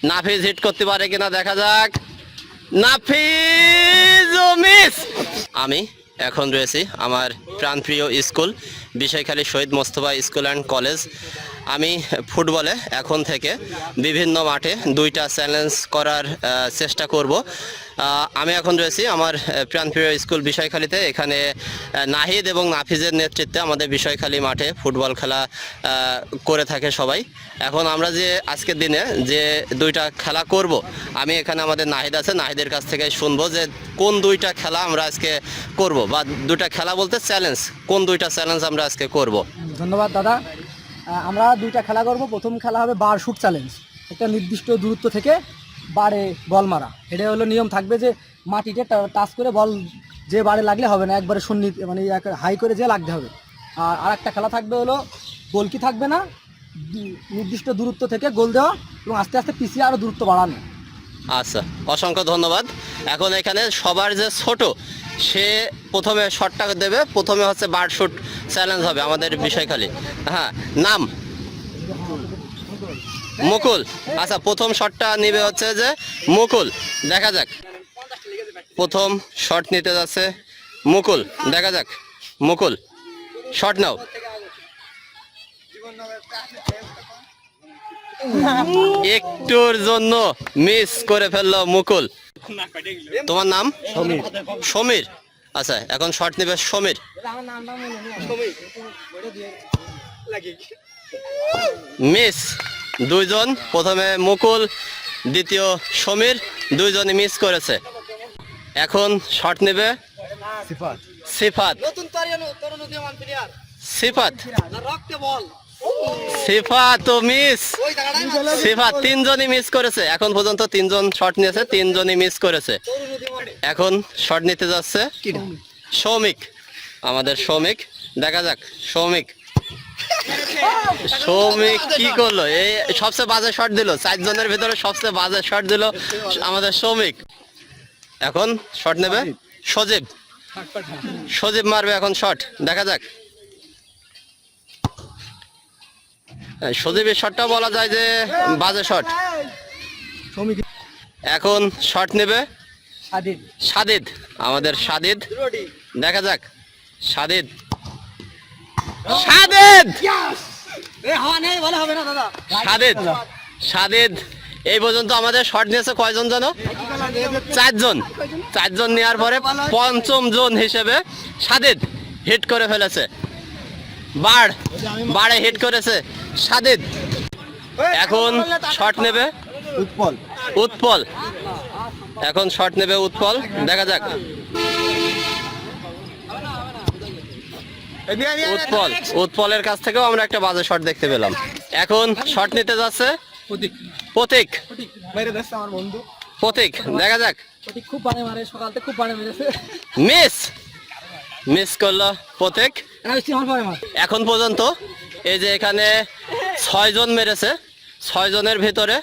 Nafiz hit করতে পারে কিনা দেখা যাক। নাফিজ ও মিস। আমি এখন রয়েছি আমার প্রাণপ্রিয় school Bishoykhali Shahid Mostafa school and college. আমি ফুটবলে এখন থেকে বিভিন্ন মাঠে 2টা চ্যালেঞ্জ করার চেষ্টা করব। আমি এখন রয়েছি আমার প্রাণপ্রিয় স্কুল বিষয়খালীতে। এখানে নাহিদ এবং নাফিজের নেতৃত্বে আমাদের বিষয়খালী মাঠে ফুটবল খেলা করে থাকে সবাই। এখন আমরা যে আজকের দিনে যে 2টা খেলা করব, আমি এখানে আমাদের নাহিদ আছে, নাহিদের কাছ থেকে শুনবো যে কোন 2টা খেলা আমরা আজকে করব, বা 2টা খেলা বলতে চ্যালেঞ্জ, কোন 2টা চ্যালেঞ্জ আমরা আজকে করব। ধন্যবাদ দাদা। আমরা 2টা খেলা করব। প্রথম খেলা হবে বার শুট চ্যালেঞ্জ। একটা নির্দিষ্ট দূরত্ব থেকে বারে বল মারা। এটা হলো নিয়ম থাকবে যে মাটিতে টাচ করে বল যে বারে লাগলে হবে না, একবারে শূন্য মানে হাই করে যে লাগতে হবে। আর একটা খেলা থাকবে হলো গোলকি থাকবে না, নির্দিষ্ট দূরত্ব থেকে গোল দেওয়া এবং আস্তে আস্তে পিছিয়ে আরও দূরত্ব বাড়ানো। আচ্ছা, অসংখ্য ধন্যবাদ। এখন এখানে সবার যে ছোট সে প্রথমে শটটা দেবে। প্রথমে হচ্ছে বার শুট চ্যালেঞ্জ হবে আমাদের বিষয়খালী। হ্যাঁ, নাম মুকুল। আচ্ছা, প্রথম শটটা নিবে হচ্ছে যে মুকুল। দেখা যাক, প্রথম শট নিতে যাচ্ছে মুকুল। দেখা যাক, মুকুল শট নাও। একটুর জন্য মিস করে ফেললো মুকুল। তোমার নাম? সমীর। সমীর, আচ্ছা এখন শট নেবে সমীর। মিস। 2জন, প্রথমে মুকুল, দ্বিতীয় সমীর, 2জনই মিস করেছে। এখন শট নেবে সিফাত। সিফাত, সিফাত তো মিস। সিফাত 3জনই মিস করেছে। এখন পর্যন্ত 3জন শট নিয়েছে, 3জনই মিস করেছে। এখন শট নিতে যাচ্ছে সৌমিক, আমাদের সৌমিক। দেখা যাক সৌমিক, সৌমিক কি করলো? এই সবচেয়ে বাজে শট দিল, 4জনের ভিতরে সবচেয়ে বাজে শট দিল আমাদের সৌমিক। এখন শট নেবে সজীব। সজীব মারবে এখন শট। দেখা যাক, সজীবের শটটা বলা যায় যে বাজে শট। এখন শট নেবে সাদিদ, আমাদের সাদিদ। দেখা যাক সাদিদ। সাদিদ, সাদিদ, সাদিদ এই পর্যন্ত আমাদের শট নিয়েছে কয়জন জানো? 4জন। 4জন নেওয়ার পরে 5ম জন হিসেবে সাদিদ হিট করে ফেলেছে। বাড়ে হিট করেছে সাদিদ। এখন শট নেবে উৎপল। উৎপল, এখন শট নেবে উৎপল। দেখা যাক উৎপল। উৎপলের কাছ থেকেও আমরা একটা বাজে শট দেখতে পেলাম। এখন শট নিতে যাচ্ছে প্রতীক। প্রতীক, দেখা যাক। মিস, মিস করলো প্রতীক। এখন পর্যন্ত এই যে এখানে 6জন মেরেছে, 6জনের ভিতরে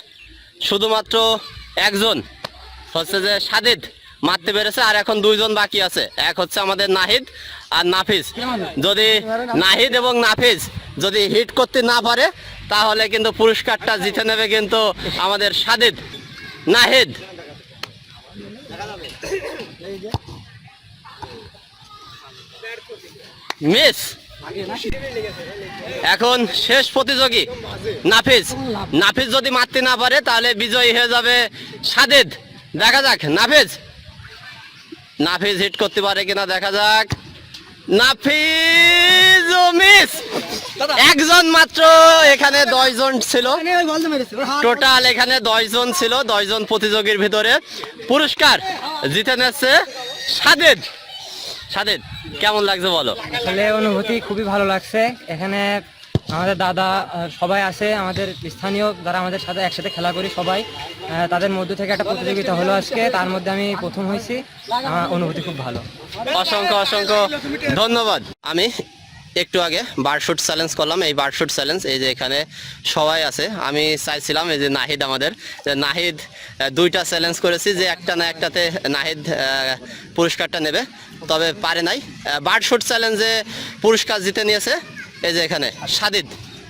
শুধুমাত্র 1জন হচ্ছে যে সাদিদ মারতে পেরেছে। আর এখন 2জন বাকি আছে, এক হচ্ছে আমাদের নাহিদ আর নাফিজ। যদি নাহিদ এবং নাফিজ যদি হিট করতে না পারে তাহলে কিন্তু পুরস্কারটা জিতে নেবে কিন্তু আমাদের সাদিদ। নাহিদ মিস। এখন শেষ প্রতিযোগী নাফিজ। নাফিজ যদি মারতে না পারে তাহলে বিজয়ী হয়ে যাবে সাদিদ। দেখা যাক নাফিজ, নাফিজ হিট করতে পারে কিনা দেখা যাক। নাফিজ ও মিস। 1জন মাত্র, এখানে 10জন ছিল টোটাল, এখানে 10জন ছিল। 10জন প্রতিযোগীর ভিতরে পুরস্কার জিতে নিচ্ছে সাদিদ। সাদিদ, কেমন লাগছে বলো? আসলে অনুভূতি খুবই ভালো লাগছে। এখানে আমাদের দাদা সবাই আছে, আমাদের স্থানীয় যারা আমাদের সাথে একসাথে খেলা করি সবাই, তাদের মধ্যে থেকে একটা প্রতিযোগিতা হলো আজকে, তার মধ্যে আমি প্রথম হয়েছি। আমার অনুভূতি খুব ভালো। অসংখ্য অসংখ্য ধন্যবাদ। আমি একটু আগে বার শুট চ্যালেঞ্জ করলাম। এই বার শুট চ্যালেঞ্জ, এই যে এখানে সবাই আছে। আমি চাইছিলাম এই যে নাহিদ, আমাদের নাহিদ 2টা চ্যালেঞ্জ করেছি যে একটা না একটাতে নাহিদ পুরস্কারটা নেবে, তবে পারে নাই। বার শুট চ্যালেঞ্জে পুরস্কার জিতে নিয়েছে এই যে এখানে সাদিদ।